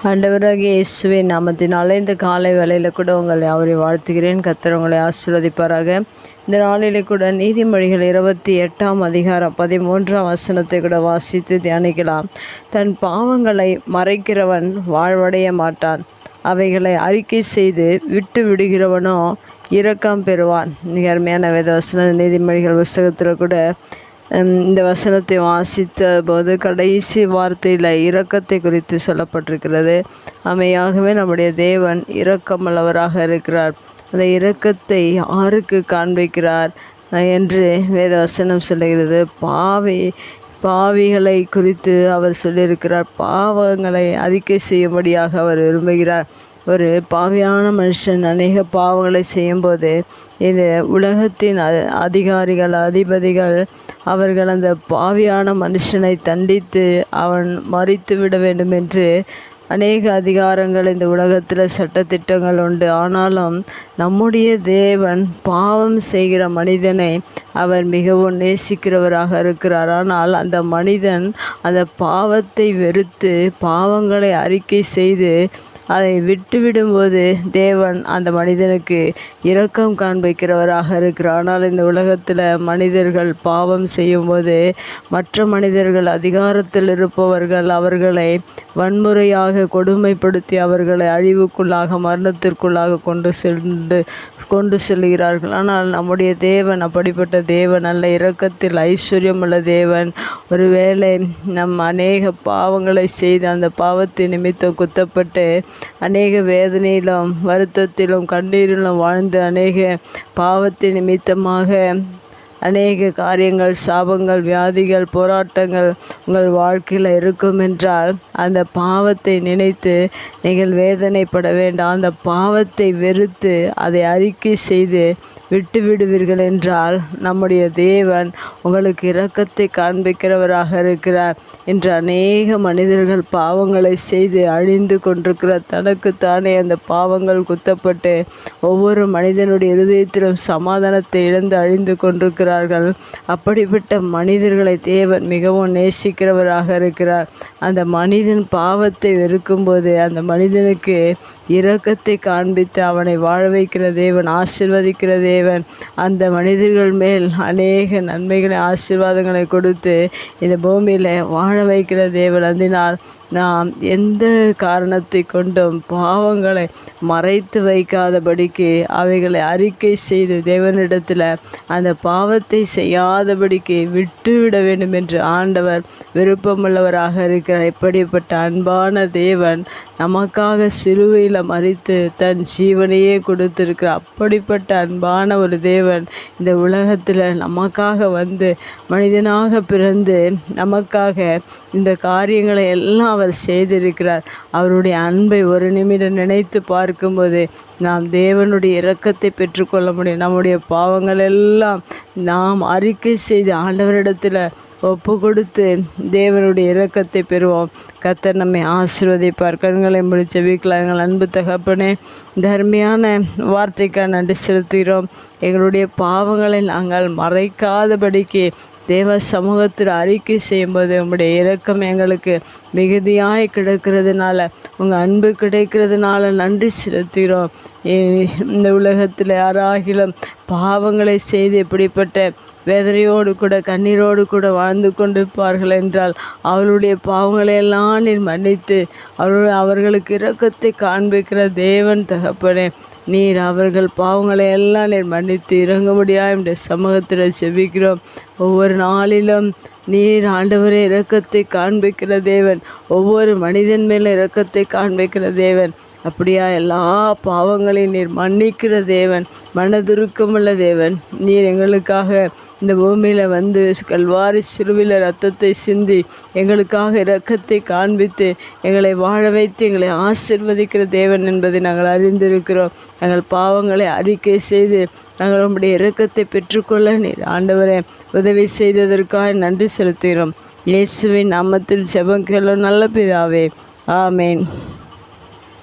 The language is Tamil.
ஆண்டவராகிய இயேசுவின் நாமத்தினாலே இந்த காலை வேளையில் கூட உங்களை அவரை வாழ்த்துகிறேன். கர்த்தர் உங்களை ஆசீர்வதிப்பாராக. இந்த நாளிலே கூட நீதிமொழிகள் 28ஆம் அதிகாரம் 13ஆம் வசனத்தை கூட வாசித்து தியானிக்கலாம். தன் பாவங்களை மறைக்கிறவன் வாழ்வடைய மாட்டான், அவைகளை அறிக்கை செய்து விட்டு விடுகிறவனோ இரக்கம் பெறுவான். மிக அருமையான வேத வசனம். நீதிமொழிகள் புஸ்தகத்தில் கூட இந்த வசனத்தை வாசித்த போது கடைசி வார்த்தையில் இரக்கத்தை குறித்து சொல்லப்பட்டிருக்கிறது. அமையாகவே நம்முடைய தேவன் இரக்கமுள்ளவராக இருக்கிறார். அந்த இரக்கத்தை யாருக்கு காண்பிக்கிறார் என்று வேத வசனம் சொல்லுகிறது. பாவிகளை குறித்து அவர் சொல்லியிருக்கிறார். பாவங்களை அறிக்கை செய்யும்படியாக அவர் விரும்புகிறார். ஒரு பாவியான மனுஷன் அநேக பாவங்களை செய்யும்போது இந்த உலகத்தின் அதிகாரிகள், அதிபதிகள் அவர்கள் அந்த பாவியான மனுஷனை தண்டித்து அவன் மறித்து விட வேண்டும் என்று அநேக அதிகாரங்கள் இந்த உலகத்தில் சட்டத்திட்டங்கள் உண்டு. ஆனாலும் நம்முடைய தேவன் பாவம் செய்கிற மனிதனை அவர் மிகவும் நேசிக்கிறவராக இருக்கிறார். ஆனால் அந்த மனிதன் அந்த பாவத்தை வெறுத்து பாவங்களை அறிக்கை செய்து அதை விட்டுவிடும்போது தேவன் அந்த மனிதனுக்கு இரக்கம் காண்பிக்கிறவராக இருக்கிறார். ஆனால் இந்த உலகத்தில் மனிதர்கள் பாவம் செய்யும்போது மற்ற மனிதர்கள், அதிகாரத்தில் இருப்பவர்கள் அவர்களை வன்முறையாக கொடுமைப்படுத்தி அவர்களை அழிவுக்குள்ளாக, மரணத்திற்குள்ளாக கொண்டு செல்கிறார்கள். ஆனால் நம்முடைய தேவன் அப்படிப்பட்ட தேவன் அல்ல. இரக்கத்தில் ஐஸ்வர்யமுள்ள தேவன். ஒருவேளை நம் அநேக பாவங்களை செய்து அந்த பாவத்தின் நிமித்தம் குத்தப்பட்டு அநேக வேதனையிலும் வருத்தத்திலும் கண்ணீரிலும் வாழ்ந்து அநேக பாவத்தின் நிமித்தமாக அநேக காரியங்கள், சாபங்கள், வியாதிகள், போராட்டங்கள் உங்கள் வாழ்க்கையில் இருக்கும் என்றால் அந்த பாவத்தை நினைத்து நீங்கள் வேதனைப்பட வேண்டாம். அந்த பாவத்தை வெறுத்து அதை அறிக்கை செய்து விட்டு விடுவீர்கள் என்றால் நம்முடைய தேவன் உங்களுக்கு இரக்கத்தை காண்பிக்கிறவராக இருக்கிறார். இன்று அநேக மனிதர்கள் பாவங்களை செய்து அழிந்து கொண்டிருக்கிறார். தனக்குத்தானே அந்த பாவங்கள் குத்தப்பட்டு ஒவ்வொரு மனிதனுடைய இருதயத்திலும் சமாதானத்தை இழந்து அழிந்து கொண்டிருக்கிறார்கள். அப்படிப்பட்ட மனிதர்களை தேவன் மிகவும் நேசிக்கிறவராக இருக்கிறார். அந்த மனிதன் பாவத்தை வெறுக்கும்போது அந்த மனிதனுக்கு இரக்கத்தை காண்பித்து அவனை வாழ வைக்கிற தேவன், ஆசீர்வதிக்கிற தேவன், அந்த மனிதர்கள் மேல் அநேக நன்மைகளை, ஆசீர்வாதங்களை கொடுத்து இந்த பூமியில் வாழ வைக்கிற தேவன். அதனால் நாம் எந்த காரணத்தை கொண்டும் பாவங்களை மறைத்து வைக்காதபடிக்கு அவைகளை அறிக்கை செய்து தேவனிடத்தில் அந்த பாவத்தை செய்யாதபடிக்கு விட்டுவிட வேண்டும் என்று ஆண்டவர் விருப்பமுள்ளவராக இருக்கிறார். இப்படிப்பட்ட அன்பான தேவன் நமக்காக சிலுவையில் மரித்து தன் ஜீவனையே கொடுத்திருக்கிறார். அப்படிப்பட்ட அன்பான ஒரு தேவன் இந்த உலகத்தில் நமக்காக வந்து மனிதனாக பிறந்து நமக்காக இந்த காரியங்களை எல்லாம் அவர் செய்திருக்கிறார். அவருடைய அன்பை ஒரு நிமிடம் நினைத்து பார்க்கும்போது நாம் தேவனுடைய இரக்கத்தை பெற்றுக்கொள்ள முடியும். நம்முடைய பாவங்கள் எல்லாம் நாம் அறிக்கை செய்து ஆண்டவரிடத்தில் ஒப்பு கொடுத்து தேவனுடைய இரக்கத்தை பெறுவோம். கர்த்தர் நம்மை ஆசீர்வதிப்பார். கண்களை மூடி ஜெபிக்கலாம். எங்கள் அன்பு தகப்பனே, தர்மையான வார்த்தைக்காக நன்றி செலுத்துகிறோம். எங்களுடைய பாவங்களை நாங்கள் மறைக்காதபடிக்கு தேவ சமூகத்தில் அறிக்கை செய்யும்போது உங்களுடைய இரக்கம் எங்களுக்கு மிகுதியாய் கிடைக்கிறதுனால, உங்கள் அன்பு கிடைக்கிறதுனால நன்றி செலுத்துகிறோம். இந்த உலகத்தில் யாராகிலும் பாவங்களை செய்து எப்படிப்பட்ட வேதனையோடு கூட கண்ணீரோடு கூட வாழ்ந்து கொண்டிருப்பார்கள் என்றால் அவளுடைய பாவங்களை எல்லாம் நீர் மன்னித்து அவர்களுக்கு இரக்கத்தை காண்பிக்கிற தேவன் தகப்பனே, நீர் அவர்கள் பாவங்களை எல்லாம் நீர் மன்னித்து இறங்க முடியாது என்ற சமூகத்தில் செபிக்கிறோம். ஒவ்வொரு நாளிலும் நீர் ஆண்டவரே இரக்கத்தை காண்பிக்கிற தேவன், ஒவ்வொரு மனிதன் மேலே இரக்கத்தை காண்பிக்கிற தேவன். அப்படியா எல்லா பாவங்களையும் நீர் மன்னிக்கிற தேவன், மனதுருக்கமுள்ள தேவன். நீர் எங்களுக்காக இந்த பூமியில் வந்து கல்வாரி சிலுவையில் இரத்தத்தை சிந்தி எங்களுக்காக இரக்கத்தை காண்பித்து எங்களை வாழ வைத்து எங்களை ஆசீர்வதிக்கிற தேவன் என்பதை நாங்கள் அறிந்திருக்கிறோம். எங்கள் பாவங்களை அறிக்கை செய்து நாங்கள் உம்முடைய இரக்கத்தை பெற்றுக்கொள்ள நீர் ஆண்டவரே உதவி செய்ததற்காக நன்றி செலுத்துகிறோம். இயேசுவின் நாமத்தில் ஜெபம் கேளும் நல்ல பிதாவே, ஆமேன்.